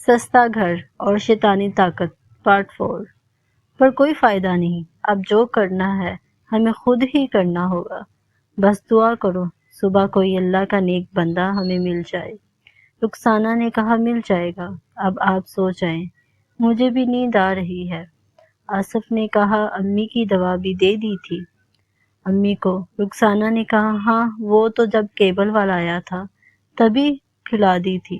سستا گھر اور شیطانی طاقت پارٹ 4۔ پر کوئی فائدہ نہیں، اب جو کرنا ہے ہمیں خود ہی کرنا ہوگا۔ بس دعا کرو صبح کوئی اللہ کا نیک بندہ ہمیں مل جائے۔ رخسانہ نے کہا مل جائے گا، اب آپ سو جائیں، مجھے بھی نیند آ رہی ہے۔ آصف نے کہا امی کی دوا بھی دے دی تھی امی کو؟ رخسانہ نے کہا ہاں، وہ تو جب کیبل والا آیا تھا تبھی کھلا دی تھی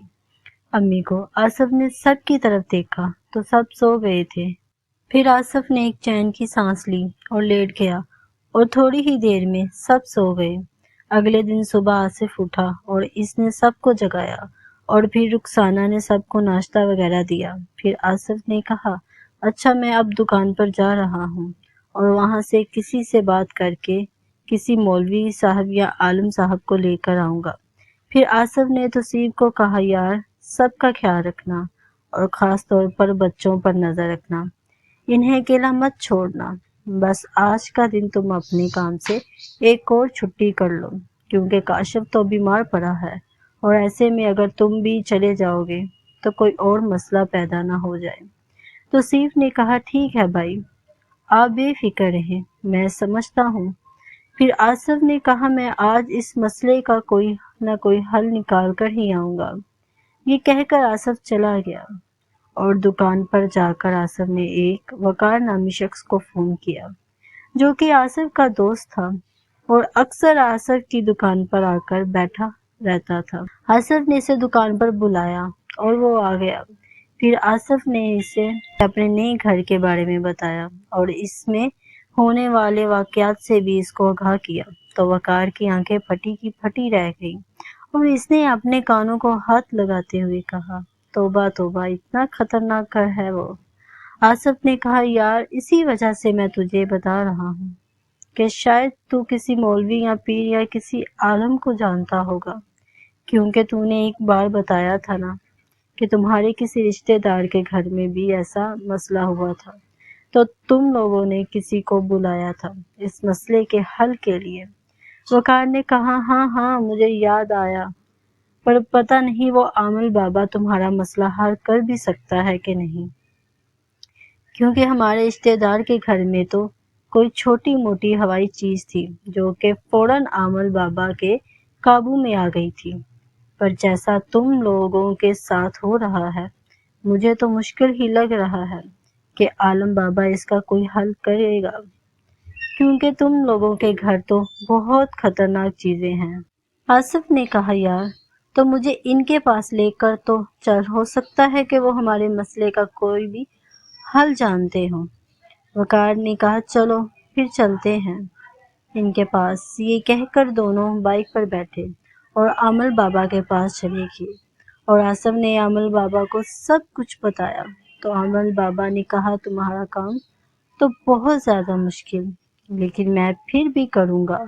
امی کو۔ آصف نے سب کی طرف دیکھا تو سب سو گئے تھے۔ پھر آصف نے ایک چین کی سانس لی اور لیٹ گیا، اور تھوڑی ہی دیر میں سب سو گئے۔ اگلے دن صبح آصف اٹھا اور اس نے سب کو جگایا، اور پھر رخسانہ نے سب کو ناشتہ وغیرہ دیا۔ پھر آصف نے کہا اچھا میں اب دکان پر جا رہا ہوں، اور وہاں سے کسی سے بات کر کے کسی مولوی صاحب یا عالم صاحب کو لے کر آؤں گا۔ پھر آصف نے توصیف کو کہا یار سب کا خیال رکھنا، اور خاص طور پر بچوں پر نظر رکھنا، انہیں اکیلا مت چھوڑنا۔ بس آج کا دن تم اپنے کام سے ایک اور چھٹی کر لو، کیونکہ کاشف تو بیمار پڑا ہے، اور ایسے میں اگر تم بھی چلے جاؤ گے تو کوئی اور مسئلہ پیدا نہ ہو جائے۔ توصیف نے کہا ٹھیک ہے بھائی، آپ بے فکر رہیں، میں سمجھتا ہوں۔ پھر آصف نے کہا میں آج اس مسئلے کا کوئی نہ کوئی حل نکال کر ہی آؤں گا۔ یہ کہہ کر آصف چلا گیا، اور دکان پر جا کر آصف نے ایک وقار نامی شخص کو فون کیا، جو کہ آصف کا دوست تھا اور اکثر آصف کی دکان پر آ کر بیٹھا رہتا تھا۔ آصف نے اسے دکان پر بلایا اور وہ آ گیا۔ پھر آصف نے اسے اپنے نئے گھر کے بارے میں بتایا اور اس میں ہونے والے واقعات سے بھی اس کو آگاہ کیا، تو وقار کی آنکھیں پھٹی کی پھٹی رہ گئیں، اور اس نے اپنے کانوں کو ہاتھ لگاتے ہوئے کہا توبہ توبہ، اتنا خطرناک گھر ہے وہ۔ آصف نے کہا یار اسی وجہ سے میں تجھے بتا رہا ہوں کہ شاید تو کسی مولوی یا پیر یا کسی عالم کو جانتا ہوگا، کیونکہ تو نے ایک بار بتایا تھا نا کہ تمہارے کسی رشتہ دار کے گھر میں بھی ایسا مسئلہ ہوا تھا، تو تم لوگوں نے کسی کو بلایا تھا اس مسئلے کے حل کے لیے۔ وقار نے کہا ہاں ہاں مجھے یاد آیا، پر پتہ نہیں وہ عامل بابا تمہارا مسئلہ حل کر بھی سکتا ہے کہ نہیں، کیونکہ ہمارے رشتہ دار کے گھر میں تو کوئی چھوٹی موٹی ہوائی چیز تھی جو کہ فوراً عامل بابا کے قابو میں آ گئی تھی، پر جیسا تم لوگوں کے ساتھ ہو رہا ہے مجھے تو مشکل ہی لگ رہا ہے کہ عالم بابا اس کا کوئی حل کرے گا، کیونکہ تم لوگوں کے گھر تو بہت خطرناک چیزیں ہیں۔ آصف نے کہا یار تو مجھے ان کے پاس لے کر تو چل، ہو سکتا ہے کہ وہ ہمارے مسئلے کا کوئی بھی حل جانتے ہوں۔ وقار نے کہا چلو پھر چلتے ہیں ان کے پاس۔ یہ کہہ کر دونوں بائک پر بیٹھے اور عامل بابا کے پاس چلے گئے، اور آصف نے عامل بابا کو سب کچھ بتایا، تو عامل بابا نے کہا تمہارا کام تو بہت زیادہ مشکل، لیکن میں پھر بھی کروں گا،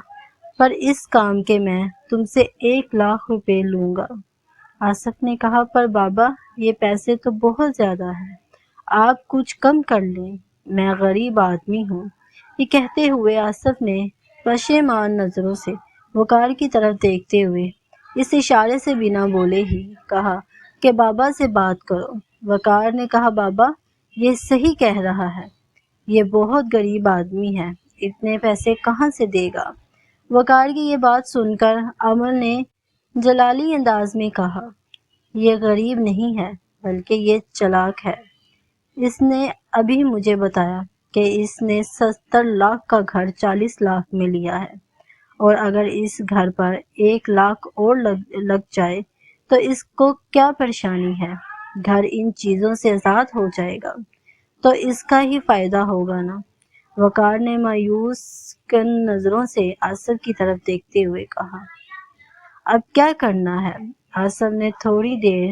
پر اس کام کے میں تم سے 1,00,000 روپے لوں گا۔ آصف نے کہا پر بابا یہ پیسے تو بہت زیادہ ہیں، آپ کچھ کم کر لیں، میں غریب آدمی ہوں۔ یہ کہتے ہوئے آصف نے پشیمان نظروں سے وقار کی طرف دیکھتے ہوئے اس اشارے سے بنا بولے ہی کہا کہ بابا سے بات کرو۔ وقار نے کہا بابا یہ صحیح کہہ رہا ہے، یہ بہت غریب آدمی ہے، اتنے پیسے کہاں سے دے گا؟ وقار کی یہ بات سن کر عامل نے جلالی انداز میں کہا یہ غریب نہیں ہے بلکہ یہ چالاک ہے، اس نے ابھی مجھے بتایا کہ اس نے 70,00,000 کا گھر 40,00,000 میں لیا ہے، اور اگر اس گھر پر 1,00,000 اور لگ جائے تو اس کو کیا پریشانی ہے، گھر ان چیزوں سے آزاد ہو جائے گا تو اس کا ہی فائدہ ہوگا نا۔ وقار نے مایوس کن نظروں سے آصف کی طرف دیکھتے ہوئے کہا اب کیا کرنا ہے؟ آصف نے تھوڑی دیر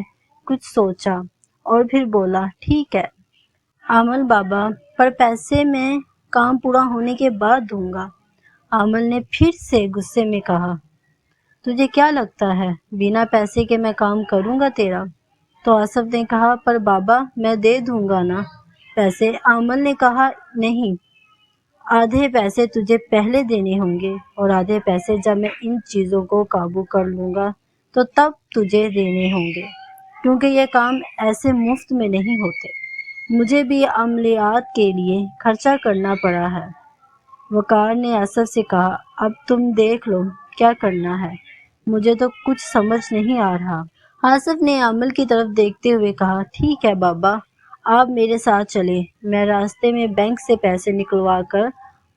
کچھ سوچا اور پھر بولا ٹھیک ہے عامل بابا، پر پیسے میں کام پورا ہونے کے بعد دوں گا۔ عامل نے پھر سے غصے میں کہا تجھے کیا لگتا ہے بنا پیسے کے میں کام کروں گا تیرا؟ تو آصف نے کہا پر بابا میں دے دوں گا نا پیسے۔ عامل نے کہا نہیں، آدھے پیسے تجھے پہلے دینے ہوں گے، اور آدھے پیسے جب میں ان چیزوں کو قابو کر لوں گا تو تب تجھے دینے ہوں گے۔ کیونکہ یہ کام ایسے مفت میں نہیں ہوتے، مجھے بھی عملیات کے لیے خرچہ کرنا پڑا ہے۔ وقار نے آصف سے کہا، اب تم دیکھ لو کیا کرنا ہے، مجھے تو کچھ سمجھ نہیں آ رہا۔ آصف نے عامل کی طرف دیکھتے ہوئے کہا، ٹھیک ہے بابا، آپ میرے ساتھ چلیں، میں راستے میں بینک سے پیسے نکلوا کر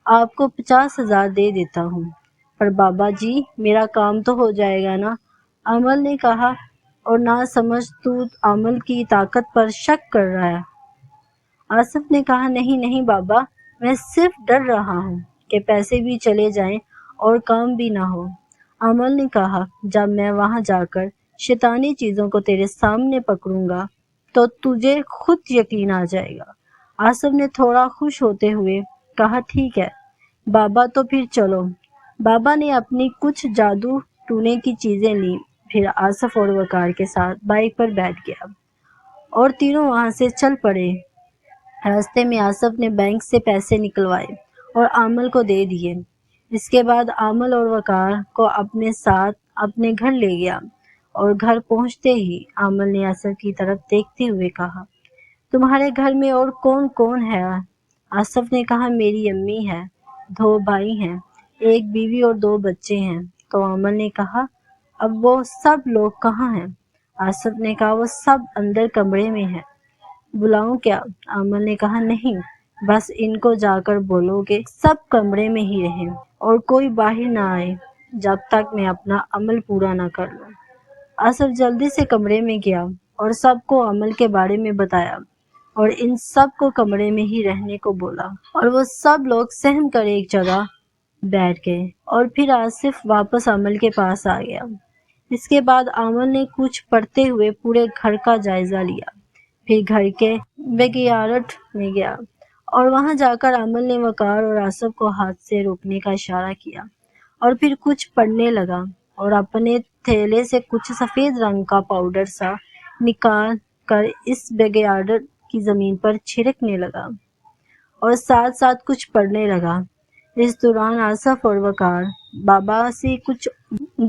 آپ کو 50,000 دے دیتا ہوں۔ پر بابا جی، میرا کام تو ہو جائے گا نا؟ عامل نے کہا، اور نہ سمجھ تو عامل کی طاقت پر شک کر رہا ہے۔ آصف نے کہا، نہیں نہیں بابا، میں صرف ڈر رہا ہوں کہ پیسے بھی چلے جائیں اور کام بھی نہ ہو۔ عامل نے کہا، جب میں وہاں جا کر شیطانی چیزوں کو تیرے سامنے پکڑوں گا تو تجھے خود یقین آ جائے گا۔ آصف نے تھوڑا خوش ہوتے ہوئے کہا، ٹھیک ہے بابا، تو پھر چلو۔ بابا نے اپنی کچھ جادو ٹونے کی چیزیں لیں، پھر آصف اور وقار کے ساتھ بائک پر بیٹھ گیا اور تینوں وہاں سے چل پڑے۔ راستے میں آصف نے بینک سے پیسے نکلوائے اور عامل کو دے دیے۔ اس کے بعد عامل اور وقار کو اپنے ساتھ اپنے گھر لے گیا، اور گھر پہنچتے ہی عامل نے آصف کی طرف دیکھتے ہوئے کہا، تمہارے گھر میں اور کون کون ہے؟ آصف نے کہا، میری امی ہے، 2 بھائی ہیں، 1 بیوی اور 2 بچے ہیں۔ تو عامل نے کہا، اب وہ سب لوگ کہاں ہیں؟ آصف نے کہا، وہ سب اندر کمرے میں ہیں۔ بلاؤں کیا؟ عامل نے کہا، نہیں، بس ان کو جا کر بولو کہ سب کمرے میں ہی رہیں اور کوئی باہر نہ آئے جب تک میں اپنا عمل پورا نہ کر لوں۔ آصف جلدی سے کمرے میں گیا اور سب کو عمل کے بارے میں بتایا اور ان سب کو کمرے میں ہی رہنے کو بولا، اور وہ سب لوگ سہم کر ایک جگہ بیٹھ گئے، اور پھر آصف واپس عمل کے پاس آ گیا۔ اس کے بعد عامل نے کچھ پڑھتے ہوئے پورے گھر کا جائزہ لیا، پھر گھر کے بیک یارڈ میں گیا اور وہاں جا کر عامل نے وقار اور آصف کو ہاتھ سے روکنے کا اشارہ کیا، اور پھر کچھ پڑھنے لگا اور اپنے تھیلے سے کچھ سفید رنگ کا پاؤڈر سا نکال کر اس بیک یارڈ کی زمین پر چھڑکنے لگا اور ساتھ ساتھ کچھ پڑھنے لگا۔ اس دوران آصف اور وقار بابا سے کچھ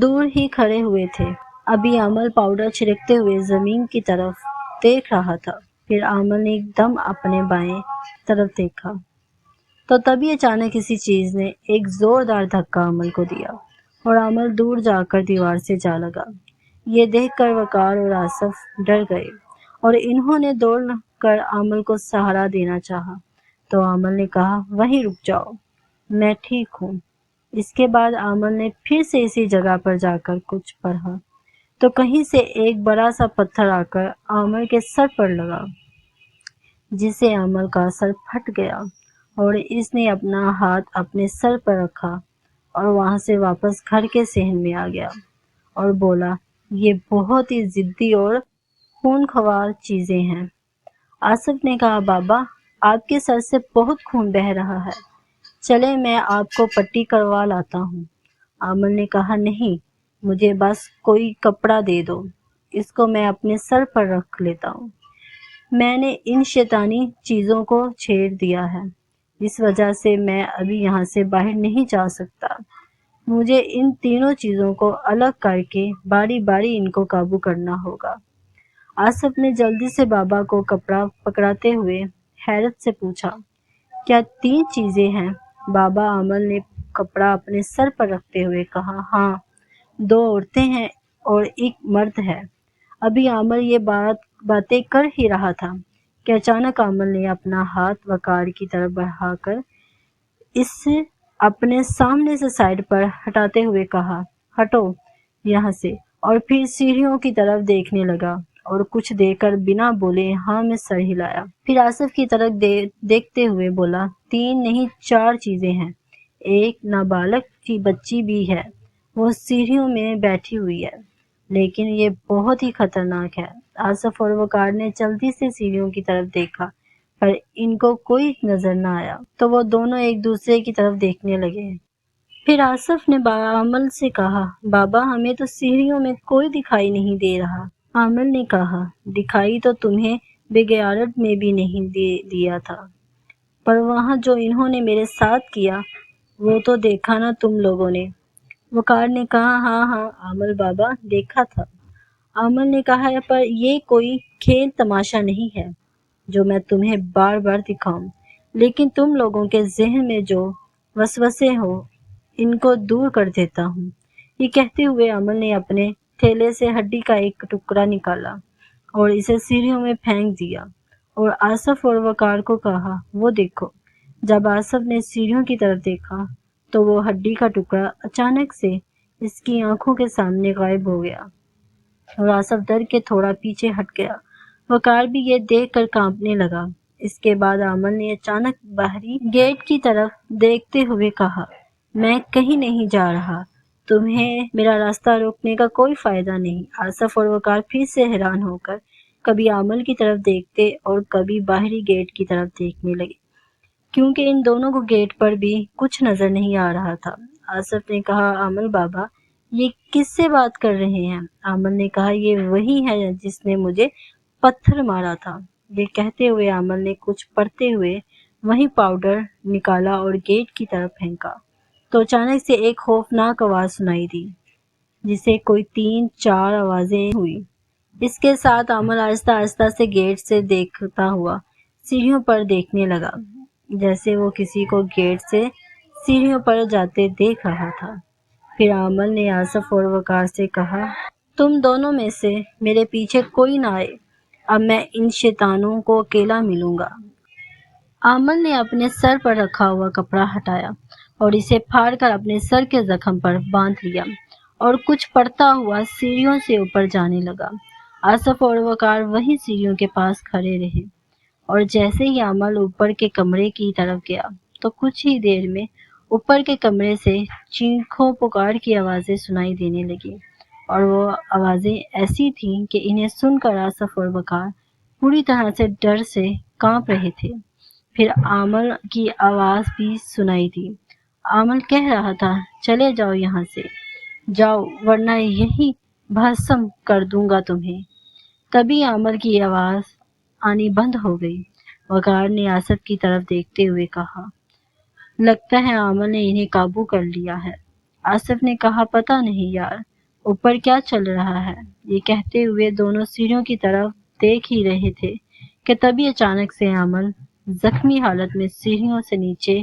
دور ہی کھڑے ہوئے تھے۔ ابھی عامل پاؤڈر چھڑکتے ہوئے زمین کی طرف دیکھ رہا تھا، پھر عامل نے ایک دم اپنے بائیں طرف دیکھا تو تبھی اچانک کسی چیز نے ایک زوردار دھکا عامل کو دیا اور عامل دور جا کر دیوار سے جا لگا۔ یہ دیکھ کر وقار اور آصف ڈر گئے اور انہوں نے دوڑ کر عامل کو سہارا دینا چاہا، تو عامل نے کہا، وہیں رک جاؤ، میں ٹھیک ہوں۔ اس کے بعد عامل نے پھر سے اسی جگہ پر جا کر کچھ پڑھا تو کہیں سے ایک بڑا سا پتھر آ کر عامل کے سر پر لگا، جس سے عامل کا سر پھٹ گیا اور اس نے اپنا ہاتھ اپنے سر پر رکھا اور وہاں سے واپس گھر کے صحن میں آ گیا اور بولا، یہ بہت ہی ضدی اور خونخوار چیزیں ہیں۔ آصف نے کہا، بابا، آپ کے سر سے بہت خون بہہ رہا ہے، چلیں میں آپ کو پٹی کروا لاتا ہوں۔ عامل نے کہا، نہیں، مجھے بس کوئی کپڑا دے دو، اس کو میں اپنے سر پر رکھ لیتا ہوں۔ میں نے ان شیطانی چیزوں کو چھیڑ دیا ہے، اس وجہ سے میں ابھی یہاں سے باہر نہیں جا سکتا۔ مجھے ان تینوں چیزوں کو الگ کر کے باری باری ان کو قابو کرنا ہوگا۔ آصف نے جلدی سے بابا کو کپڑا پکڑاتے ہوئے حیرت سے پوچھا، کیا 3 چیزیں ہیں؟ بابا عامل نے کپڑا اپنے سر پر رکھتے ہوئے کہا، ہاں، 2 عورتیں ہیں اور 1 مرد ہے۔ ابھی عامل یہ باتیں کر ہی رہا تھا کہ اچانک عامل نے اپنا ہاتھ وقار کی طرف بڑھا کر اسے اپنے سامنے سے سائڈ پر ہٹاتے ہوئے کہا، ہٹو یہاں سے، اور پھر سیڑھیوں کی طرف دیکھنے لگا اور کچھ دیر کر بنا بولے ہاں میں سر ہلایا، پھر آصف کی طرف دیکھتے ہوئے بولا، 3 نہیں 4 چیزیں ہیں، 1 نابالغ کی بچی بھی ہے، وہ سیڑھیوں میں بیٹھی ہوئی ہے، لیکن یہ بہت ہی خطرناک ہے۔ آصف اور وقار نے جلدی سے سیڑھیوں کی طرف دیکھا، پر ان کو کوئی نظر نہ آیا، تو وہ دونوں ایک دوسرے کی طرف دیکھنے لگے۔ پھر آصف نے عامل سے کہا، بابا، ہمیں تو سیڑھیوں میں کوئی دکھائی نہیں دے رہا۔ عامل نے کہا، دکھائی تو تمہیں بیک یارڈ میں بھی نہیں دیا تھا، پر وہاں جو انہوں نے میرے ساتھ کیا وہ تو دیکھا نا تم لوگوں نے۔ وقار نے کہا، ہاں ہاں عامل بابا، دیکھا تھا۔ عامر نے کہا پر یہ کوئی کھیل تماشا نہیں ہے جو میں تمہیں بار بار دکھاؤں، لیکن تم لوگوں کے ذہن میں جو وسوسے ہو ان کو دور کر دیتا ہوں۔ یہ کہتے ہوئے عامر نے اپنے تھیلے سے ہڈی کا ایک ٹکڑا نکالا اور اسے سیڑھیوں میں پھینک دیا اور آصف اور وقار کو کہا، وہ دیکھو۔ جب آصف نے سیڑھیوں کی طرف دیکھا تو وہ ہڈی کا ٹکڑا اچانک سے اس کی آنکھوں کے سامنے غائب ہو گیا اور آصف ڈر کے تھوڑا پیچھے ہٹ گیا۔ وقار بھی یہ دیکھ کر کانپنے لگا۔ اس کے بعد عامر نے اچانک باہری گیٹ کی طرف دیکھتے ہوئے کہا، میں کہیں نہیں جا رہا، تمہیں میرا راستہ روکنے کا کوئی فائدہ نہیں۔ آصف اور وقار پھر سے حیران ہو کر کبھی عامر کی طرف دیکھتے اور کبھی باہری گیٹ کی طرف دیکھنے لگے، کیونکہ ان دونوں کو گیٹ پر بھی کچھ نظر نہیں آ رہا تھا۔ آصف نے کہا، عامر بابا یہ کس سے بات کر رہے ہیں؟ عامر نے کہا، یہ وہی ہے جس نے مجھے پتھر مارا تھا۔ یہ کہتے ہوئے عامر نے کچھ پڑھتے ہوئے وہیں پاؤڈر نکالا اور گیٹ کی طرف پھینکا تو اچانک سے ایک خوفناک آواز سنائی دی، جسے کوئی 3-4 آوازیں ہوئی۔ اس کے ساتھ عامر آہستہ آہستہ سے گیٹ سے دیکھتا ہوا سیڑھیوں پر دیکھنے لگا، جیسے وہ کسی کو گیٹ سے سیڑھیوں پر جاتے دیکھ رہا تھا۔ پھر عامر نے آصف اور وقار سے کہا، تم دونوں میں سے میرے پیچھے کوئی نہ آئے، اب میں ان شیطانوں کو اکیلا ملوں گا۔ عامر نے اپنے سر پر رکھا ہوا کپڑا ہٹایا اور اسے پھاڑ کر اپنے سر کے زخم پر باندھ لیا اور کچھ پڑتا ہوا سیڑھیوں سے اوپر جانے لگا۔ آصف اور وقار وہیں سیڑھیوں کے پاس کھڑے رہے اور جیسے ہی عامر اوپر کے کمرے کی طرف گیا تو کچھ ہی دیر میں اوپر کے کمرے سے چیخوں پکار کی آوازیں سنائی دینے لگی، اور وہ آوازیں ایسی تھیں کہ انہیں سن کر آصف اور وقار پوری طرح سے ڈر سے کانپ رہے تھے۔ پھر عامر کی آواز بھی سنائی دی۔ عامر کہہ رہا تھا، چلے جاؤ یہاں سے، جاؤ ورنہ یہی بھسم کر دوں گا تمہیں۔ تبھی عامر کی آواز آنی بند ہو گئی۔ وقار نے آصف کی طرف دیکھتے ہوئے کہا، لگتا ہے عامر نے انہیں قابو کر لیا ہے۔ آصف نے کہا، پتہ نہیں یار، اوپر کیا چل رہا ہے۔ یہ کہتے ہوئے دونوں سیڑھیوں کی طرف دیکھ ہی رہے تھے کہ تبھی اچانک سے عامر زخمی حالت میں سیڑھیوں سے نیچے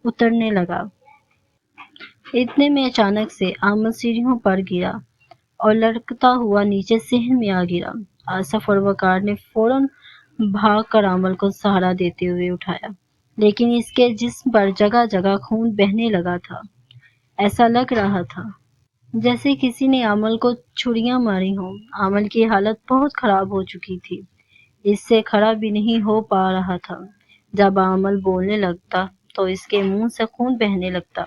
اترنے لگا۔ اتنے میں اچانک سے عامر سیڑھیوں پر گرا اور لڑکتا ہوا نیچے صحن میں آ گرا۔ آصف اور وقار نے فوراً بھاگ کر عامر کو سہارا دیتے ہوئے اٹھایا، لیکن اس کے جسم پر جگہ جگہ خون بہنے لگا تھا۔ ایسا لگ رہا تھا جیسے کسی نے عامر کو چھریاں ماری ہوں۔ عامر کی حالت بہت خراب ہو چکی تھی، اس سے کھڑا بھی نہیں ہو پا رہا تھا۔ جب عامر بولنے لگتا تو اس کے منہ سے خون بہنے لگتا۔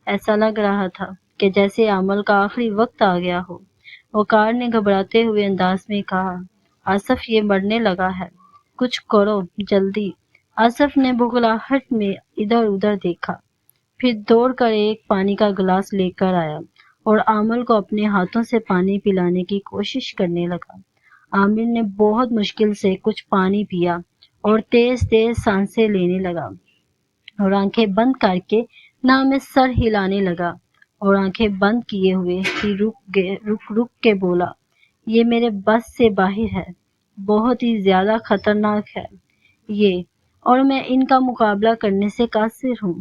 ایسا لگ رہا تھا کہ جیسے عامر کا آخری وقت آ گیا ہو۔ وقار نے گھبراتے ہوئے انداز میں کہا، آصف یہ مرنے لگا ہے، کچھ کرو جلدی۔ آصف نے بغلاہٹ میں ادھر ادھر دیکھا، پھر دوڑ کر ایک پانی کا گلاس لے کر آیا اور عامر کو اپنے ہاتھوں سے پانی پلانے کی کوشش کرنے لگا۔ عامر نے بہت مشکل سے کچھ پانی پیا اور تیز تیز سانسیں لینے لگا اور آنکھیں بند کر کے نہ میں سر ہلانے لگا اور آنکھیں بند کیے ہوئے ہی رک کے بولا، یہ میرے بس سے باہر ہے، بہت ہی زیادہ خطرناک ہے یہ، اور میں ان کا مقابلہ کرنے سے قاصر ہوں۔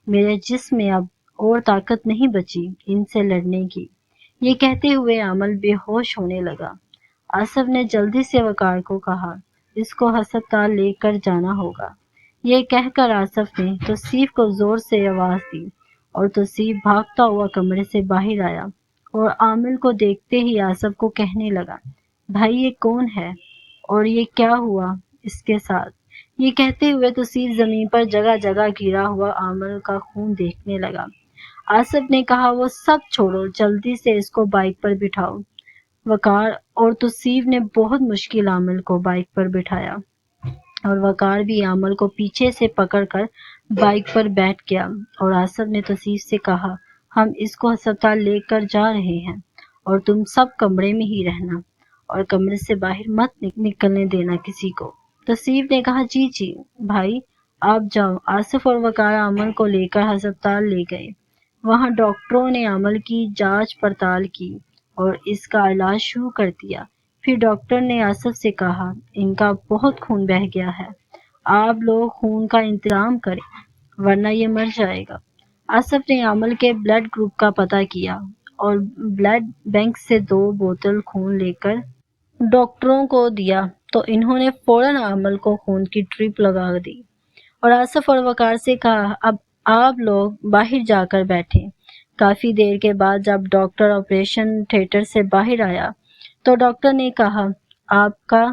میرے جسم میں اب اور طاقت نہیں بچی ان سے لڑنے کی۔ یہ کہتے ہوئے عامر بے ہوش ہونے لگا۔ آصف نے جلدی سے وقار کو کہا، اس کو ہسپتال لے کر جانا ہوگا۔ یہ کہہ کر آصف نے توصیف کو زور سے آواز دی اور توصیف بھاگتا ہوا کمرے سے باہر آیا اور عامر کو دیکھتے ہی آصف کو کہنے لگا، بھائی یہ کون ہے اور یہ کیا ہوا اس کے ساتھ؟ یہ کہتے ہوئے توصیف زمین پر جگہ جگہ گرا ہوا عامر کا خون دیکھنے لگا۔ آصف نے کہا، وہ سب چھوڑو، جلدی سے اس کو بائک پر بٹھاؤ۔ وقار اور توصیف نے بہت مشکل عامر کو بائک پر بٹھایا اور وقار بھی عامر کو پیچھے سے پکڑ کر بائک پر بیٹھ گیا، اور آصف نے توصیف سے کہا، ہم اس کو ہسپتال لے کر جا رہے ہیں اور تم سب کمرے میں ہی رہنا اور کمرے سے باہر مت نکلنے دینا کسی کو۔ توصیف نے کہا، جی جی بھائی آپ جاؤ۔ آصف اور وقار عامر کو لے کر ہسپتال لے گئے۔ وہاں ڈاکٹروں نے عامر کی جانچ پڑتال کی اور اس کا علاج شروع کر دیا۔ پھر ڈاکٹر نے آصف سے کہا ان کا بہت خون بہہ گیا ہے، آپ لوگ خون کا انتظام کریں ورنہ یہ مر جائے گا۔ آصف نے عامل کے بلڈ گروپ کا پتہ کیا اور بلڈ بینک سے 2 بوتل خون لے کر ڈاکٹروں کو دیا تو انہوں نے فوراً عامل کو خون کی ڈرپ لگا دی اور آصف اور وقار سے کہا اب آپ لوگ باہر جا کر بیٹھیں۔ کافی دیر کے بعد جب ڈاکٹر آپریشن تھیٹر سے باہر آیا تو ڈاکٹر نے کہا آپ کا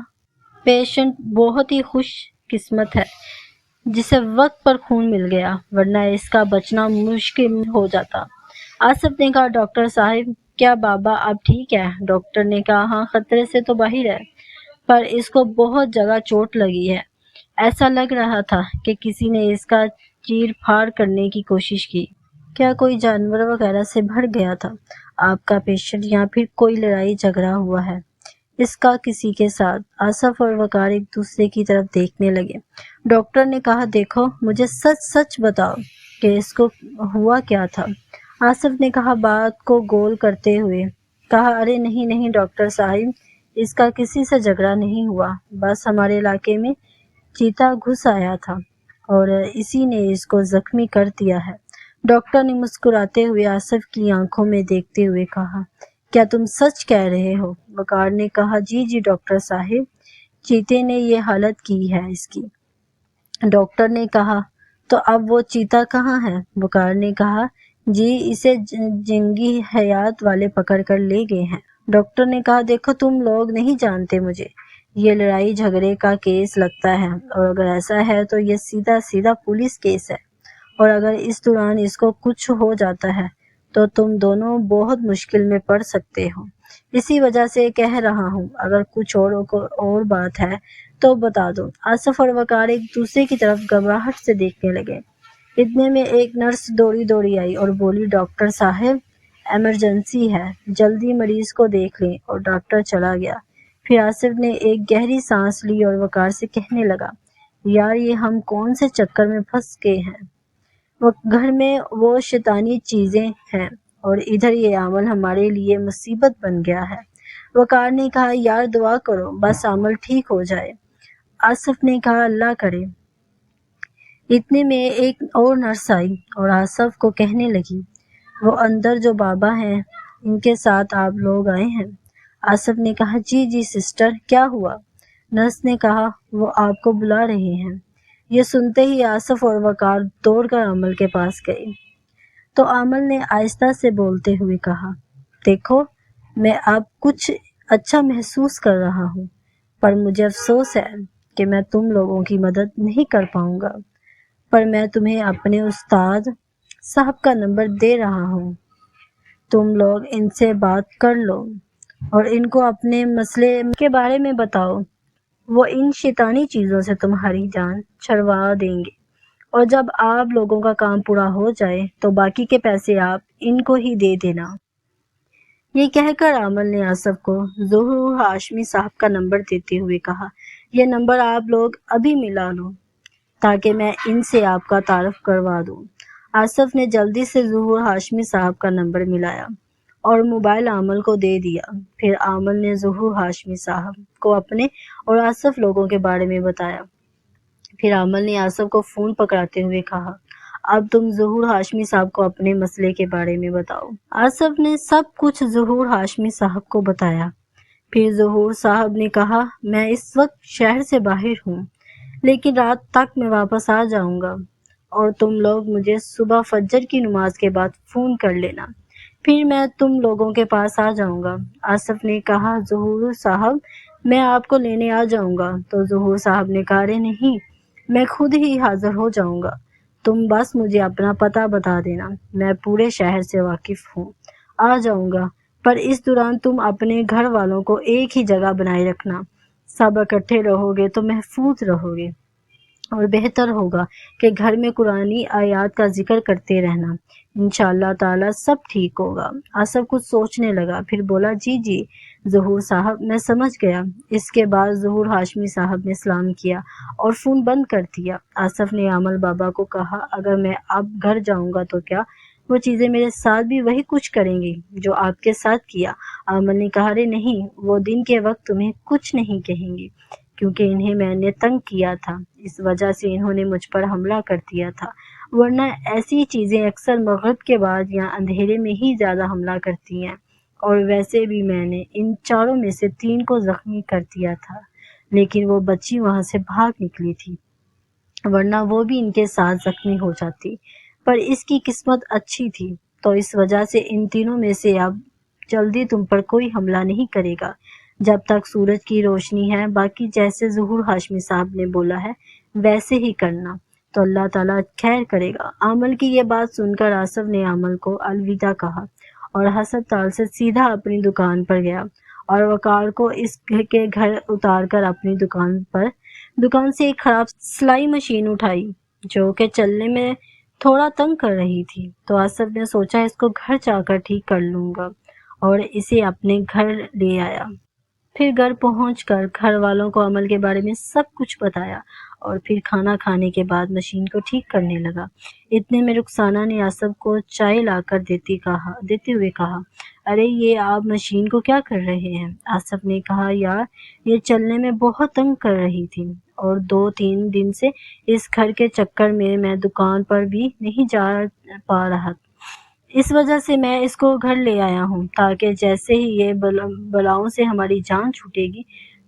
پیشنٹ بہت ہی خوش قسمت ہے جسے وقت پر خون مل گیا ورنہ اس کا بچنا مشکل ہو جاتا۔ آصف نے کہا ڈاکٹر صاحب کیا بابا اب ٹھیک ہے؟ ڈاکٹر نے کہا ہاں خطرے سے تو باہر ہے پر اس کو بہت جگہ چوٹ لگی ہے، ایسا لگ رہا تھا کہ کسی نے اس کا چیر پھاڑ کرنے کی کوشش کی۔ کیا کوئی جانور وغیرہ سے بھر گیا تھا آپ کا پیشنٹ یا پھر کوئی لڑائی جھگڑا ہوا ہے اس کا کسی کے ساتھ؟ آصف اور وقار ایک دوسرے کی طرف دیکھنے لگے۔ ڈاکٹر نے کہا دیکھو مجھے سچ سچ بتاؤ کہ اس کو ہوا کیا تھا۔ آصف نے کہا بات کو گول کرتے ہوئے کہا ارے نہیں نہیں ڈاکٹر صاحب اس کا کسی سے جھگڑا نہیں ہوا، بس ہمارے علاقے میں چیتا گھس آیا تھا اور اسی نے اس کو زخمی کر دیا ہے۔ ڈاکٹر نے مسکراتے ہوئے آصف کی آنکھوں میں دیکھتے ہوئے کہا کیا تم سچ کہہ رہے ہو؟ وقار نے کہا جی ڈاکٹر صاحب چیتے نے یہ حالت کی ہے اس کی۔ ڈاکٹر نے کہا تو اب وہ چیتا کہاں ہے؟ وقار نے کہا جی اسے جنگی حیات والے پکڑ کر لے گئے ہیں۔ ڈاکٹر نے کہا دیکھو تم لوگ نہیں جانتے مجھے، یہ لڑائی جھگڑے کا کیس لگتا ہے اور اگر ایسا ہے تو یہ سیدھا پولیس کیس ہے اور اگر اس دوران اس کو کچھ ہو جاتا ہے تو تم دونوں بہت مشکل میں پڑ سکتے ہو، اسی وجہ سے کہہ رہا ہوں اگر کچھ اور بات ہے تو بتا دو۔ آصف اور وقار ایک دوسرے کی طرف گھبراہٹ سے دیکھنے لگے۔ اتنے میں ایک نرس دوڑی آئی اور بولی ڈاکٹر صاحب ایمرجنسی ہے، جلدی مریض کو دیکھ لیں، اور ڈاکٹر چلا گیا۔ پھر آصف نے ایک گہری سانس لی اور وقار سے کہنے لگا یار یہ ہم کون سے چکر میں پھنس گئے ہیں، گھر میں وہ شیطانی چیزیں ہیں اور ادھر یہ عمل ہمارے لیے مصیبت بن گیا ہے۔ وقار نے کہا یار دعا کرو بس عمل ٹھیک ہو جائے۔ آصف نے کہا اللہ کرے۔ اتنے میں ایک اور نرس آئی اور آصف کو کہنے لگی وہ اندر جو بابا ہیں ان کے ساتھ آپ لوگ آئے ہیں۔ آصف نے کہا جی سسٹر کیا ہوا؟ نرس نے کہا وہ آپ کو بلا رہے ہیں۔ یہ سنتے ہی آصف اور وقار دوڑ کر عامل کے پاس گئے تو عامل نے آہستہ سے بولتے ہوئے کہا دیکھو میں اب کچھ اچھا محسوس کر رہا ہوں پر مجھے افسوس ہے کہ میں تم لوگوں کی مدد نہیں کر پاؤں گا، پر میں تمہیں اپنے استاد صاحب کا نمبر دے رہا ہوں، تم لوگ ان سے بات کر لو اور ان کو اپنے مسئلے کے بارے میں بتاؤ، وہ ان شیطانی چیزوں سے تمہاری جان چھڑوا دیں گے اور جب آپ لوگوں کا کام پورا ہو جائے تو باقی کے پیسے آپ ان کو ہی دے دینا۔ یہ کہہ کر عامل نے آصف کو ظہور ہاشمی صاحب کا نمبر دیتے ہوئے کہا یہ نمبر آپ لوگ ابھی ملا لو تاکہ میں ان سے آپ کا تعارف کروا دوں۔ آصف نے جلدی سے ظہور ہاشمی صاحب کا نمبر ملایا اور موبائل عامل کو دے دیا۔ پھر عامل نے ظہور ہاشمی صاحب کو اپنے اور آصف لوگوں کے بارے میں بتایا۔ پھر عامل نے آصف کو فون پکڑاتے ہوئے کہا اب تم ظہور ہاشمی صاحب کو اپنے مسئلے کے بارے میں بتاؤ۔ آصف نے سب کچھ ظہور ہاشمی صاحب کو بتایا۔ پھر ظہور صاحب نے کہا میں اس وقت شہر سے باہر ہوں لیکن رات تک میں واپس آ جاؤں گا اور تم لوگ مجھے صبح فجر کی نماز کے بعد فون کر لینا، پھر میں تم لوگوں کے پاس آ جاؤں گا۔ آصف نے کہا ظہور صاحب میں آپ کو لینے آ جاؤں گا تو ظہور صاحب نے کہا ارے نہیں میں خود ہی حاضر ہو جاؤں گا، تم بس مجھے اپنا پتہ بتا دینا، میں پورے شہر سے واقف ہوں، آ جاؤں گا، پر اس دوران تم اپنے گھر والوں کو ایک ہی جگہ بنائے رکھنا، سب اکٹھے رہو گے تو محفوظ رہو گے اور بہتر ہوگا کہ گھر میں قرآنی آیات کا ذکر کرتے رہنا، انشاءاللہ تعالی سب ٹھیک ہوگا۔ آصف کچھ سوچنے لگا پھر بولا جی ظہور صاحب میں سمجھ گیا۔ اس کے بعد ظہور ہاشمی صاحب نے سلام کیا اور فون بند کر دیا۔ آصف نے عامل بابا کو کہا اگر میں اب گھر جاؤں گا تو کیا؟ وہ چیزیں میرے ساتھ بھی وہی کچھ کریں گی جو آپ کے ساتھ کیا۔ آمل نے کہا، ارے نہیں، وہ دن کے وقت تمہیں کچھ نہیں کہیں گی کیونکہ انہیں میں نے تنگ کیا تھا، اس وجہ سے انہوں نے مجھ پر حملہ کر دیا تھا، ورنہ ایسی چیزیں اکثر مغرب کے بعد یا اندھیرے میں ہی زیادہ حملہ کرتی ہیں، اور ویسے بھی میں نے ان 4 میں سے 3 کو زخمی کر دیا تھا، لیکن وہ بچی وہاں سے بھاگ نکلی تھی، ورنہ وہ بھی ان کے ساتھ زخمی ہو جاتی، پر اس کی قسمت اچھی تھی، تو اس وجہ سے ان تینوں میں سے اب جلدی تم پر کوئی حملہ نہیں کرے گا جب تک سورج کی روشنی ہے، باقی جیسے ظہور ہاشمی صاحب نے بولا ہے ویسے ہی کرنا، تو اللہ تعالیٰ خیر کرے گا۔ آمل کی یہ بات سن کر آصف نے آمل کو الوداع کہا اور ہسپتال سے سیدھا اپنی دکان پر گیا اور وقار کو اس کے گھر اتار کر اپنی دکان سے ایک خراب سلائی مشین اٹھائی جو کہ چلنے میں تھوڑا تنگ کر رہی تھی، تو آصف نے سوچا اس کو گھر جا کر ٹھیک کر لوں گا، اور اسے اپنے گھر لے آیا۔ پھر گھر پہنچ کر گھر والوں کو عمل کے بارے میں سب کچھ بتایا اور پھر کھانا کھانے کے بعد مشین کو ٹھیک کرنے لگا۔ اتنے میں رخسانہ نے آصف کو چائے لا کر دیتے ہوئے کہا، ارے یہ آپ مشین کو کیا کر رہے ہیں؟ آصف نے کہا، یار یہ چلنے میں بہت تنگ کر رہی تھی اور 2-3 دن سے اس گھر کے چکر میں دکان پر بھی نہیں جا پا رہا، اس وجہ سے میں اس کو گھر لے آیا ہوں تاکہ جیسے ہی یہ بلاؤں سے ہماری جان چھوٹے گی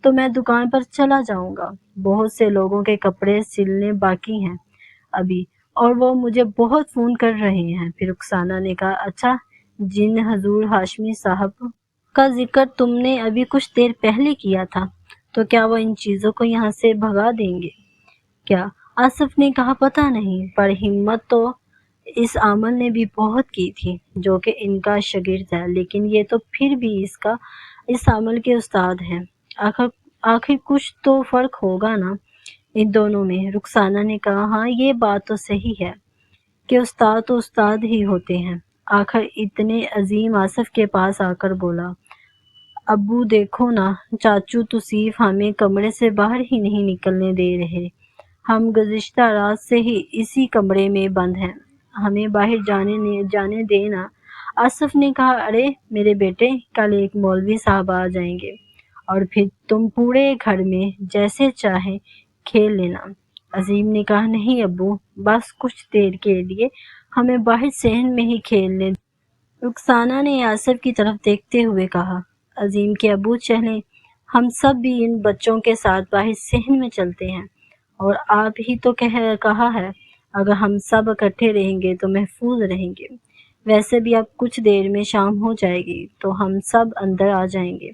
تو میں دکان پر چلا جاؤں گا۔ بہت سے لوگوں کے کپڑے سلنے باقی ہیں ابھی، اور وہ مجھے بہت فون کر رہے ہیں۔ پھر رخسانہ نے کہا، اچھا، جن حضور ہاشمی صاحب کا ذکر تم نے ابھی کچھ دیر پہلے کیا تھا، تو کیا وہ ان چیزوں کو یہاں سے بھگا دیں گے کیا؟ آصف نے کہا، پتہ نہیں، پر ہمت تو اس عامل نے بھی بہت کی تھی جو کہ ان کا شاگرد ہے، لیکن یہ تو پھر بھی اس عمل کے استاد ہیں، آخر کچھ تو فرق ہوگا نا ان دونوں میں۔ رخسانہ نے کہا، ہاں یہ بات تو صحیح ہے کہ استاد تو استاد ہی ہوتے ہیں۔ آخر اتنے عظیم آصف کے پاس آ کر بولا، ابو دیکھو نا، چاچو توصیف ہمیں کمرے سے باہر ہی نہیں نکلنے دے رہے، ہم گزشتہ رات سے ہی اسی کمرے میں بند ہیں، ہمیں باہر جانے دینا۔ آصف نے کہا، ارے میرے بیٹے، کل ایک مولوی صاحب آ جائیں گے اور پھر تم پورے گھر میں جیسے چاہے کھیل لینا۔ عظیم نے کہا، نہیں ابو، بس کچھ دیر کے لیے ہمیں باہر صحن میں ہی کھیلنے دیں۔ رخسانہ نے آصف کی طرف دیکھتے ہوئے کہا، عظیم کے ابو چلیں، ہم سب بھی ان بچوں کے ساتھ باہر صحن میں چلتے ہیں، اور آپ ہی تو کہا ہے اگر ہم سب اکٹھے رہیں گے تو محفوظ رہیں گے۔ ویسے بھی اب کچھ دیر میں شام ہو جائے گی تو ہم سب اندر آ جائیں گے۔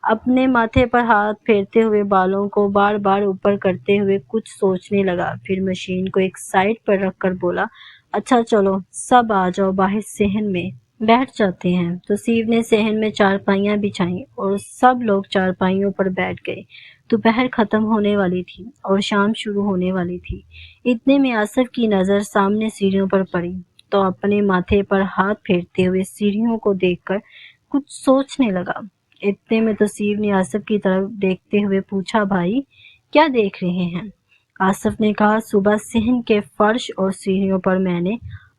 اپنے ماتھے پر ہاتھ پھیرتے ہوئے بالوں کو بار بار اوپر کرتے ہوئے کچھ سوچنے لگا، پھر مشین کو ایک سائڈ پر رکھ کر بولا، اچھا چلو سب آ جاؤ باہر صحن میں بیٹھ جاتے ہیں۔ توصیف نے صحن میں چارپائیاں بچھائیں اور سب لوگ چارپائیوں پر بیٹھ گئے۔ دوپہر ختم ہونے والی تھی اور شام شروع ہونے والی تھی۔ اتنے میں آصف کی نظر سامنے سیڑھیوں پر پڑی تو اپنے ماتھے پر ہاتھ پھیرتے ہوئے سیڑھیوں کو دیکھ کر کچھ سوچنے لگا۔ اتنے میں توصیف نے آصف کی طرف دیکھتے ہوئے پوچھا، بھائی کیا دیکھ رہے ہیں؟ آصف نے کہا، صبح صحن کے فرش اور سیڑھیوں پر میں نے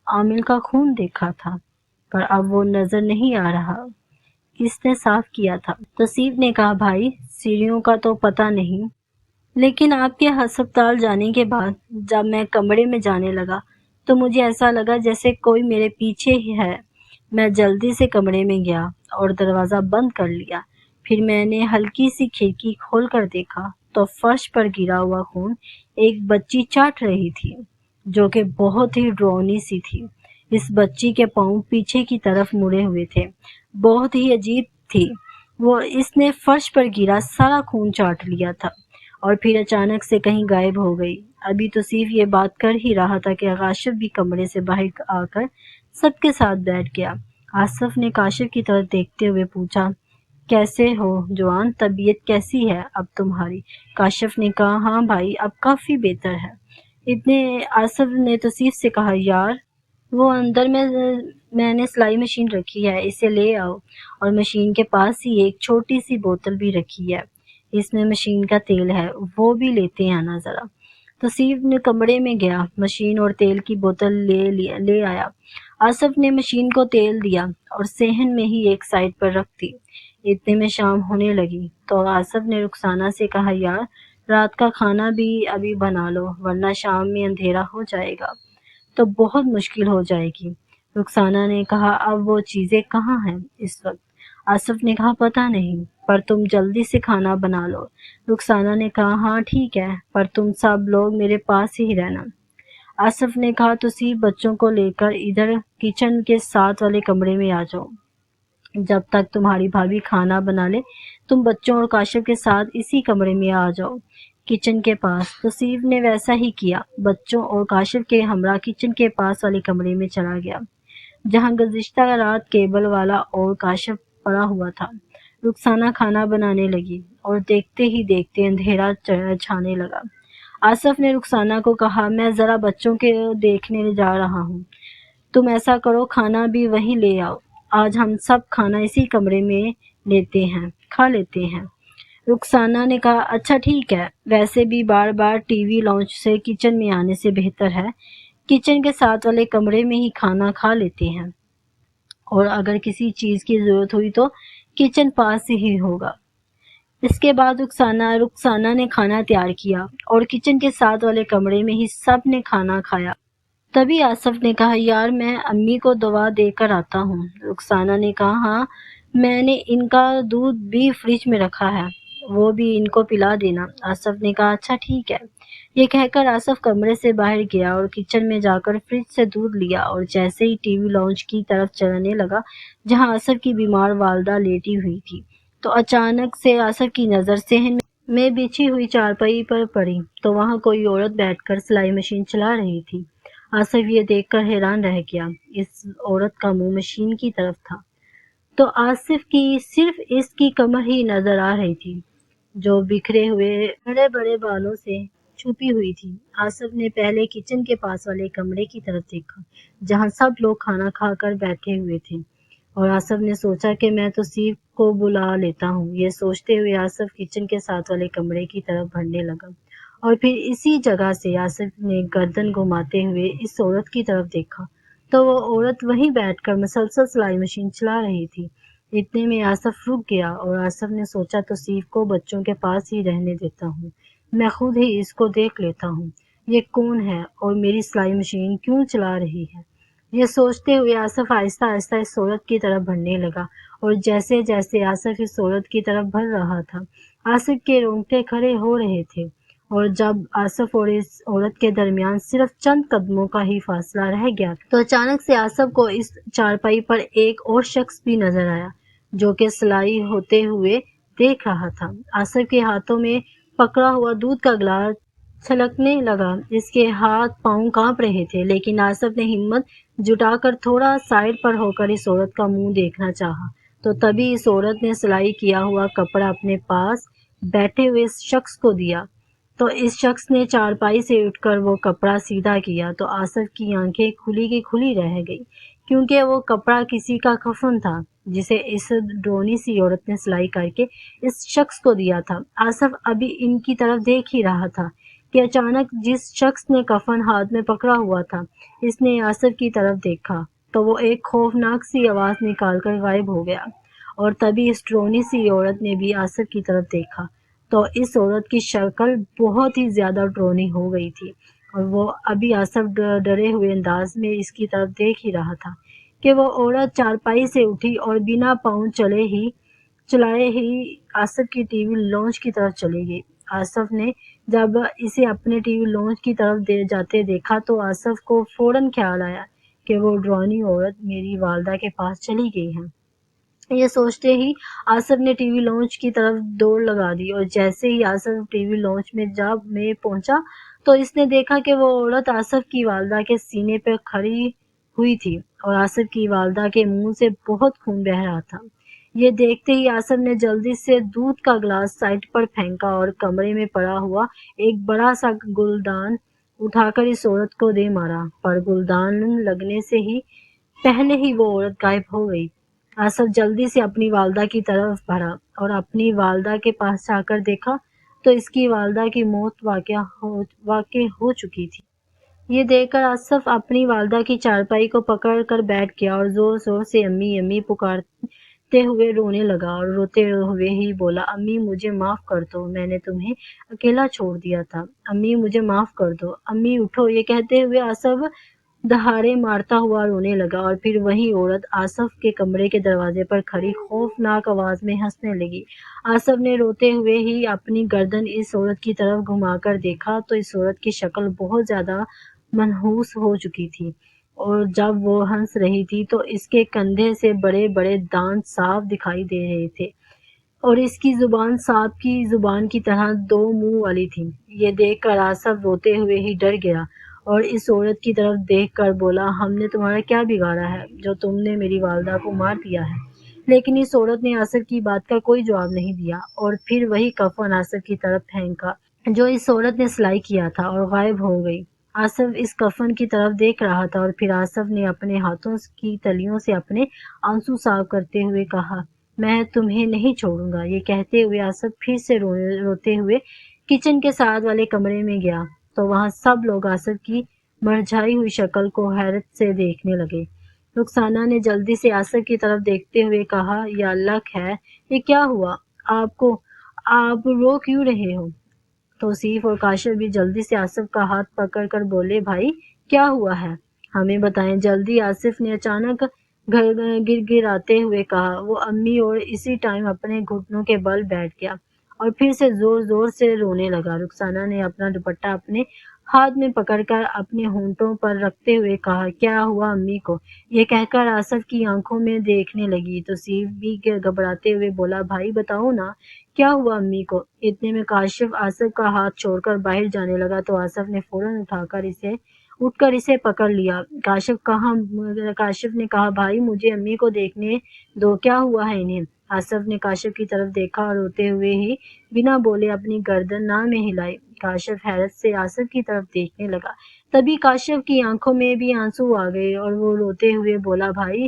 عامل کا خون دیکھا تھا، پر اب وہ نظر نہیں آ رہا، کس نے صاف کیا تھا؟ توصیف نے کہا، بھائی سیڑھیوں کا تو پتہ نہیں، لیکن آپ کے ہسپتال جانے کے بعد جب میں کمرے میں جانے لگا تو مجھے ایسا لگا جیسے کوئی میرے پیچھے ہی ہے۔ میں جلدی سے کمرے میں گیا اور دروازہ بند کر لیا، پھر میں نے ہلکی سی کھڑکی کھول کر دیکھا تو فرش پر گرا ہوا خون ایک بچی چاٹ رہی تھی جو کہ بہت ہی ڈراؤنی سی تھی۔ اس بچی کے پاؤں پیچھے کی طرف مڑے ہوئے تھے، بہت ہی عجیب تھی وہ۔ اس نے فرش پر گرا سارا خون چاٹ لیا تھا اور پھر اچانک سے کہیں غائب ہو گئی۔ ابھی توصیف یہ بات کر ہی رہا تھا کہ کاشف بھی کمرے سے باہر آ کر سب کے ساتھ بیٹھ گیا۔ آصف نے کاشف کی طرف دیکھتے ہوئے پوچھا، کیسے ہو جوان، طبیعت کیسی ہے اب تمہاری؟ کاشف نے کہا، ہاں بھائی اب کافی بہتر ہے۔ اتنے آصف نے توصیف سے کہا، یار وہ اندر میں نے سلائی مشین رکھی ہے، اسے لے آؤ، اور مشین کے پاس ہی ایک چھوٹی سی بوتل بھی رکھی ہے، اس میں مشین کا تیل ہے، وہ بھی لیتے آنا ذرا۔ توصیف نے کمرے میں گیا، مشین اور تیل کی بوتل لے آیا آصف نے مشین کو تیل دیا اور صحن میں ہی ایک سائڈ پر رکھ دی۔ اتنے میں شام ہونے لگی تو آصف نے رخسانہ سے کہا، یار رات کا کھانا بھی ابھی بنا لو ورنہ شام میں اندھیرا ہو جائے گا تو بہت مشکل ہو جائے گی۔ رخسانہ نے کہا، اب وہ چیزیں کہاں ہیں اس وقت؟ آصف نے کہا، پتہ نہیں، پر تم جلدی سے کھانا بنا لو۔ رخسانہ نے کہا، ہاں ٹھیک ہے، پر تم سب لوگ میرے پاس ہی رہنا۔ آصف نے کہا، توصیف بچوں کو لے کر ادھر کچن کے ساتھ والے کمرے میں آ جاؤ۔ جب تک تمہاری بھابھی کھانا بنا لے تم بچوں اور کاشف کے ساتھ اسی کمرے میں آ جاؤ کچن کے پاس۔ توصیف نے ویسا ہی کیا، بچوں اور کاشف کے ہمراہ کچن کے پاس والے کمرے میں چلا گیا جہاں گزشتہ رات کیبل والا اور کاشف پڑا ہوا تھا۔ رخسانہ کھانا بنانے لگی اور دیکھتے ہی دیکھتے اندھیرا چھانے لگا۔ آصف نے رخسانہ کو کہا، میں ذرا بچوں کے دیکھنے جا رہا ہوں، تم ایسا کرو کھانا بھی وہیں لے آؤ، آج ہم سب کھانا اسی کمرے میں کھا لیتے ہیں۔ رخسانہ نے کہا، اچھا ٹھیک ہے، ویسے بھی بار بار ٹی وی لانچ سے کچن میں آنے سے بہتر ہے کچن کے ساتھ والے کمرے میں ہی کھانا کھا لیتے ہیں، اور اگر کسی چیز کی ضرورت ہوئی تو کچن پاس ہی ہوگا۔ اس کے بعد رخسانہ نے کھانا تیار کیا اور کچن کے ساتھ والے کمرے میں ہی سب نے کھانا کھایا۔ تبھی آصف نے کہا، یار میں امی کو دوا دے کر آتا ہوں۔ رخسانہ نے کہا، ہاں میں نے ان کا دودھ بھی فریج میں رکھا ہے، وہ بھی ان کو پلا دینا۔ آصف نے کہا، اچھا ٹھیک ہے۔ یہ کہہ کر آصف کمرے سے باہر گیا اور کچن میں جا کر فریج سے دودھ لیا اور جیسے ہی ٹی وی لانچ کی طرف چلنے لگا جہاں آصف کی بیمار والدہ لیٹی ہوئی تھی تو اچانک سے آصف کی نظر صحن میں بچھی ہوئی چارپائی پر پڑی تو وہاں کوئی عورت بیٹھ کر سلائی مشین چلا رہی تھی۔ آصف یہ دیکھ کر حیران رہ گیا، اس عورت کا منہ مشین کی طرف تھا تو آصف کی صرف اس کی کمر ہی نظر آ رہی تھی جو بکھرے ہوئے بڑے بڑے بالوں سے چھپی ہوئی تھی۔ آصف نے پہلے کچن کے پاس والے کمرے کی طرف دیکھا جہاں سب لوگ کھانا کھا کر بیٹھے ہوئے تھے اور آصف نے سوچا کہ میں توصیف کو بلا لیتا ہوں۔ یہ سوچتے ہوئے آصف کچن کے ساتھ والے کمرے کی طرف بڑھنے لگا اور پھر اسی جگہ سے آصف نے گردن گھماتے ہوئے اس عورت کی طرف دیکھا تو وہ عورت وہیں بیٹھ کر مسلسل سلائی مشین چلا رہی تھی۔ اتنے میں آصف رک گیا اور آصف نے سوچا توصیف کو بچوں کے پاس ہی رہنے دیتا ہوں، میں خود ہی اس کو دیکھ لیتا ہوں، یہ کون ہے اور میری سلائی مشین کیوں چلا رہی ہے۔ یہ سوچتے ہوئے آصف آہستہ آہستہ اس عورت کی طرف بڑھنے لگا اور جیسے جیسے آصف اس عورت کی طرف بڑھ رہا تھا آصف کے رونگٹے کھڑے ہو رہے تھے، اور جب آصف اور اس عورت کے درمیان صرف چند قدموں کا ہی فاصلہ رہ گیا تو اچانک سے آصف کو اس چارپائی پر ایک اور شخص بھی نظر آیا جو کہ سلائی ہوتے ہوئے دیکھ رہا تھا۔ آصف کے ہاتھوں میں پکڑا ہوا دودھ کا گلاس چھلکنے لگا، اس کے ہاتھ پاؤں کانپ رہے تھے، لیکن آصف نے ہمت جٹا کر تھوڑا سائڈ پر ہو کر اس عورت کا منہ دیکھنا چاہا تو تبھی اس عورت نے سلائی کیا ہوا کپڑا اپنے پاس بیٹھے ہوئے اس شخص کو دیا تو اس شخص نے چارپائی سے اٹھ کر وہ کپڑا سیدھا کیا تو آصف کی آنکھیں کھلی کی کھلی رہ گئی کیونکہ وہ کپڑا کسی کا کفن تھا جسے اس ڈرونی سی عورت نے سلائی کر کے اس شخص کو دیا تھا۔ آصف ابھی ان کی طرف دیکھ ہی رہا تھا کہ اچانک جس شخص نے کفن ہاتھ میں پکڑا ہوا تھا اس نے آصف کی طرف دیکھا تو وہ ایک خوفناک سی آواز نکال کر غائب ہو گیا، اور تبھی اس ڈرونی سی عورت نے بھی آصف کی طرف دیکھا تو اس عورت کی شکل بہت ہی زیادہ ڈرونی ہو گئی تھی اور وہ ابھی آصف ڈرے ہوئے انداز میں اس کی طرف دیکھ ہی رہا تھا کہ وہ عورت چارپائی سے اٹھی اور بنا پاؤں چلائے ہی آصف کی ٹی وی لانچ کی طرف چلی گئی۔ آصف نے جب اسے اپنے ٹی وی لانچ کی طرف جاتے دیکھا تو آصف کو فوراً خیال آیا کہ وہ ڈرونی عورت میری والدہ کے پاس چلی گئی ہے۔ یہ سوچتے ہی آصف نے ٹی وی لانچ کی طرف دوڑ لگا دی اور جیسے ہی آصف ٹی وی لانچ میں پہنچا تو اس نے دیکھا کہ وہ عورت آصف کی والدہ کے سینے پہ کھڑی ہوئی تھی اور آصف کی والدہ کے منہ سے بہت خون بہہ رہا تھا۔ یہ دیکھتے ہی آصف نے جلدی سے دودھ کا گلاس سائڈ پر پھینکا اور کمرے میں پڑا ہوا ایک بڑا سا گلدان اٹھا کر اس عورت کو دے مارا، پر گلدان لگنے سے ہی پہلے ہی وہ عورت غائب ہو گئی۔ آصف جلدی سے اپنی والدہ کی طرف بڑھا اور اپنی والدہ کے پاس جا کر دیکھا تو اس کی والدہ کی موت واقع ہو چکی تھی۔ یہ دیکھ کر آصف اپنی والدہ کی چارپائی کو پکڑ کر بیٹھ گیا اور زور زور سے امی امی پکارتے ہوئے رونے لگا اور روتے ہوئے ہی بولا، امی مجھے معاف کر دو، میں نے تمہیں اکیلا چھوڑ دیا تھا، امی مجھے معاف کر دو، امی اٹھو۔ یہ کہتے ہوئے آصف دہاڑے مارتا ہوا رونے لگا اور پھر وہی عورت آصف کے کمرے کے دروازے پر کھڑی خوفناک آواز میں ہنسنے لگی۔ آصف نے روتے ہوئے ہی اپنی گردن اس عورت کی طرف گھما کر دیکھا تو اس عورت کی شکل بہت زیادہ منحوس ہو چکی تھی اور جب وہ ہنس رہی تھی تو اس کے کندھے سے بڑے بڑے دانت صاف دکھائی دے رہے تھے اور اس کی زبان سانپ کی زبان کی طرح دو منہ والی تھی۔ یہ دیکھ کر آصف روتے ہوئے ہی ڈر گیا اور اس عورت کی طرف دیکھ کر بولا، ہم نے تمہارا کیا بگاڑا ہے جو تم نے میری والدہ کو مار دیا ہے؟ لیکن اس عورت نے آصف کی بات کا کوئی جواب نہیں دیا اور پھر وہی کفن آصف کی طرف پھینکا جو اس عورت نے سلائی کیا تھا اور غائب ہو گئی۔ آصف اس کفن کی طرف دیکھ رہا تھا اور پھر آصف نے اپنے ہاتھوں کی تلیوں سے اپنے آنسو صاف کرتے ہوئے کہا، میں تمہیں نہیں چھوڑوں گا۔ یہ کہتے ہوئے آصف پھر سے روتے ہوئے کچن کے ساتھ والے کمرے میں گیا تو وہاں سب لوگ آصف کی مرجھائی ہوئی شکل کو حیرت سے دیکھنے لگے۔ رخسانہ نے جلدی سے آصف کی طرف دیکھتے ہوئے کہا، یا اللہ خیر، یہ کیا ہوا آپ کو؟ آپ رو کیوں رہے ہو؟ توصیف اور کاشف بھی جلدی سے آصف کا ہاتھ پکڑ کر بولے، بھائی کیا ہوا ہے؟ ہمیں بتائیں جلدی۔ آصف نے اچانک گر گراتے ہوئے کہا۔ وہ امی اور اسی ٹائم اپنے گھٹنوں کے بل بیٹھ گیا اور پھر سے زور زور سے رونے لگا۔ رخسانہ نے اپنا دوپٹہ اپنے ہاتھ میں پکڑ کر اپنے ہونٹوں پر رکھتے ہوئے کہا، کیا ہوا امی کو؟ یہ کہہ کر آصف کی آنکھوں میں دیکھنے لگی۔ توصیف بھی گھبراتے ہوئے بولا، بھائی بتاؤ نا کیا ہوا امی کو؟ اتنے میں کاشف آصف کا ہاتھ چھوڑ کر باہر جانے لگا تو آصف نے فوراً اٹھ کر اسے پکڑ لیا۔ کاشف نے کہا، بھائی مجھے امی کو دیکھنے دو، کیا ہوا ہے انہیں؟ آصف نے کاشف کی طرف دیکھا اور روتے ہوئے ہی بنا بولے اپنی گردن نہ میں ہلائی۔ کاشف حیرت سے آصف کی طرف دیکھنے لگا۔ تبھی کاشف کی آنکھوں میں بھی آنسو آ گئے اور وہ روتے ہوئے بولا، بھائی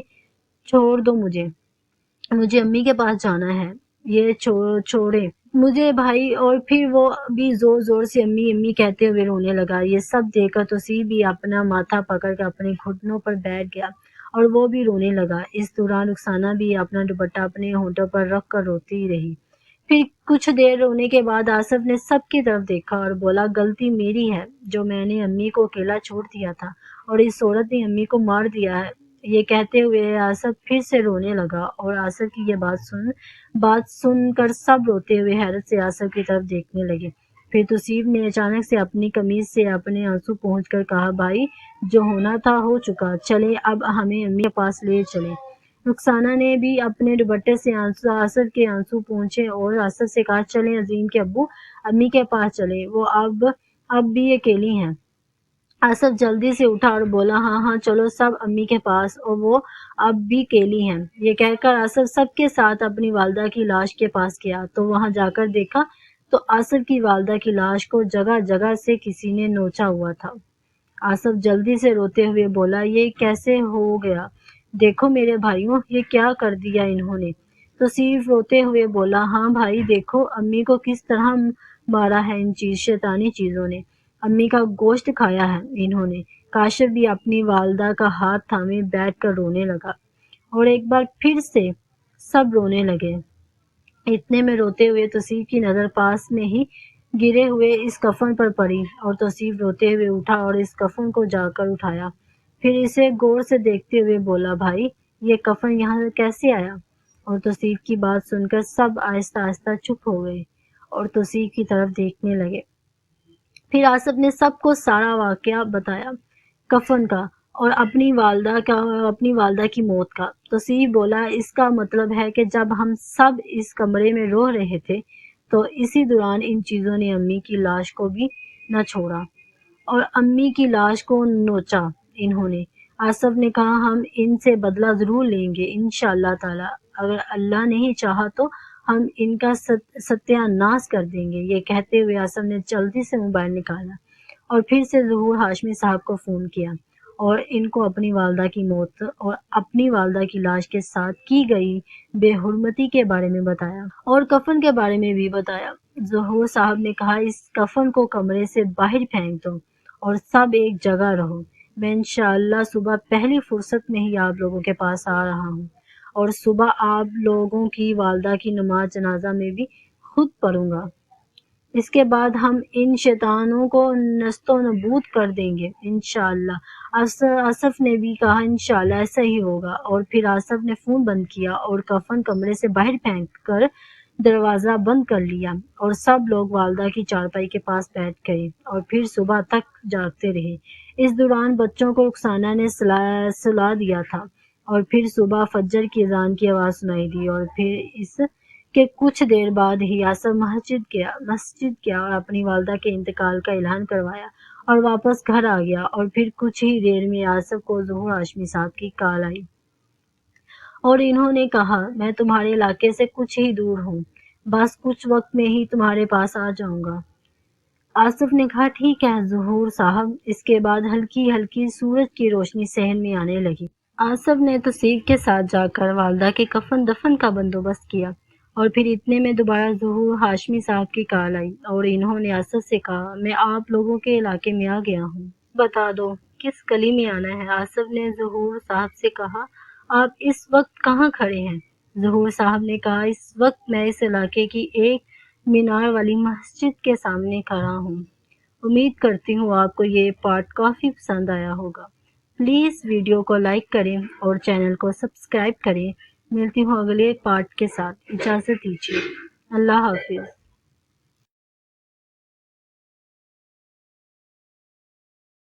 چھوڑ دو مجھے امی کے پاس جانا ہے، یہ چھوڑے مجھے بھائی۔ اور پھر وہ بھی زور زور سے امی امی کہتے ہوئے رونے لگا۔ یہ سب دیکھ کر توصیف بھی اپنا ماتھا پکڑ کر اپنے گھٹنوں پر بیٹھ گیا اور وہ بھی رونے لگا۔ اس دوران رخسانہ بھی اپنا دوپٹہ اپنے ہونٹوں پر رکھ کر روتی رہی۔ پھر کچھ دیر رونے کے بعد آصف نے سب کی طرف دیکھا اور بولا، غلطی میری ہے جو میں نے امی کو اکیلا چھوڑ دیا تھا اور اس عورت نے امی کو مار دیا ہے۔ یہ کہتے ہوئے آصف پھر سے رونے لگا اور آصف کی یہ بات سن کر سب روتے ہوئے حیرت سے آصف کی طرف دیکھنے لگے۔ پھر توصیف نے اچانک سے اپنی قمیض سے اپنے آنسو پونچھ کر کہا، بھائی جو ہونا تھا ہو چکا، چلے اب ہمیں امی کے پاس لے چلے۔ رخسانہ نے بھی اپنے دوپٹے سے آصف کے آنسو پونچھے اور آصف سے کہا، چلیں عظیم کے ابو امی کے پاس چلیں، وہ اب بھی اکیلی ہیں۔ آصف جلدی سے اٹھا اور بولا، ہاں ہاں چلو سب امی کے پاس، اور وہ اب بھی اکیلی ہیں۔ یہ کہہ کر آصف سب کے ساتھ اپنی والدہ کی لاش کے پاس گیا تو وہاں جا کر دیکھا تو آصف کی والدہ کی لاش کو جگہ جگہ سے کسی نے نوچا ہوا تھا۔ آصف جلدی سے روتے ہوئے بولا، یہ کیسے ہو گیا؟ دیکھو میرے بھائیوں، یہ کیا کر دیا انہوں نے؟ توصیف روتے ہوئے بولا، ہاں بھائی دیکھو امی کو کس طرح مارا ہے ان شیطانی چیزوں نے، امی کا گوشت کھایا ہے انہوں نے۔ کاشف بھی اپنی والدہ کا ہاتھ تھامے بیٹھ کر رونے لگا اور ایک بار پھر سے سب رونے لگے۔ اتنے میں روتے ہوئے توصیف کی نظر پاس میں ہی گرے ہوئے اس کفن پر پڑی اور توصیف روتے ہوئے اٹھا اور اس کفن کو جا کر اٹھایا، پھر اسے غور سے دیکھتے ہوئے بولا، بھائی یہ کفن یہاں کیسے آیا؟ اور توصیف کی بات سن کر سب آہستہ آہستہ چپ ہو گئے اور توصیف کی طرف دیکھنے لگے۔ پھر آصف نے سب کو سارا واقعہ بتایا، کفن کا اور اپنی والدہ کی موت کا۔ توصیف بولا، اس کا مطلب ہے کہ جب ہم سب اس کمرے میں رو رہے تھے تو اسی دوران ان چیزوں نے امی کی لاش کو بھی نہ چھوڑا اور امی کی لاش کو نوچا انہوں نے۔ آصف نے کہا، ہم ان سے بدلہ ضرور لیں گے انشاءاللہ تعالی، اگر اللہ نہیں چاہا تو ہم ان کا ستیہ ناش کر دیں گے۔ یہ کہتے ہوئے آصف نے جلدی سے موبائل نکالا اور پھر سے ظہور ہاشمی صاحب کو فون کیا اور ان کو اپنی والدہ کی موت اور اپنی والدہ کی لاش کے ساتھ کی گئی بے حرمتی کے بارے میں بتایا اور کفن کے بارے میں بھی بتایا۔ ظہور صاحب نے کہا، اس کفن کو کمرے سے باہر پھینک دو اور سب ایک جگہ رہو۔ میں انشاءاللہ صبح پہلی فرصت میں ہی آپ لوگوں کے پاس آ رہا ہوں، اور صبح آپ لوگوں کی والدہ کی نماز جنازہ میں بھی خود پڑھوں گا۔ اس کے بعد ہم ان شیطانوں کو نست و نبود کر دیں گے انشاءاللہ۔ آصف نے بھی کہا انشاءاللہ ایسا ہی ہوگا، اور پھر آصف نے فون بند کیا اور کفن کمرے سے باہر پھینک کر دروازہ بند کر لیا، اور سب لوگ والدہ کی چارپائی کے پاس بیٹھ گئے اور پھر صبح تک جاگتے رہے۔ اس دوران بچوں کو رخسانہ نے سلا دیا تھا، اور پھر صبح فجر کی اذان کی آواز سنائی دی، اور پھر اس کے کچھ دیر بعد ہی آصف مسجد گیا اور اپنی والدہ کے انتقال کا اعلان کروایا اور واپس گھر آ گیا، اور پھر کچھ ہی دیر میں آصف کو ظہور ہاشمی صاحب کی کال آئی اور انہوں نے کہا میں تمہارے علاقے سے کچھ ہی دور ہوں، بس کچھ وقت میں ہی تمہارے پاس آ جاؤں گا۔ آصف نے کہا ٹھیک ہے ظہور صاحب۔ اس کے بعد ہلکی ہلکی سورج کی روشنی صحن میں آنے لگی۔ آصف نے تصویر کے ساتھ جا کر والدہ کے کفن دفن کا بندوبست کیا، اور پھر اتنے میں دوبارہ ظہور ہاشمی صاحب کی کال آئی اور انہوں نے آصف سے کہا میں آپ لوگوں کے علاقے میں آ گیا ہوں، بتا دو کس گلی میں آنا ہے۔ آصف نے ظہور صاحب سے کہا آپ اس وقت کہاں کھڑے ہیں؟ ظہور صاحب نے کہا اس وقت میں اس علاقے کی ایک مینار والی مسجد کے سامنے کھڑا ہوں۔ امید کرتی ہوں آپ کو یہ پارٹ کافی پسند آیا ہوگا۔ پلیز ویڈیو کو لائک کریں اور چینل کو سبسکرائب کریں۔ ملتی ہوں اگلے پارٹ کے ساتھ، اجازت دیجیے، اللہ حافظ۔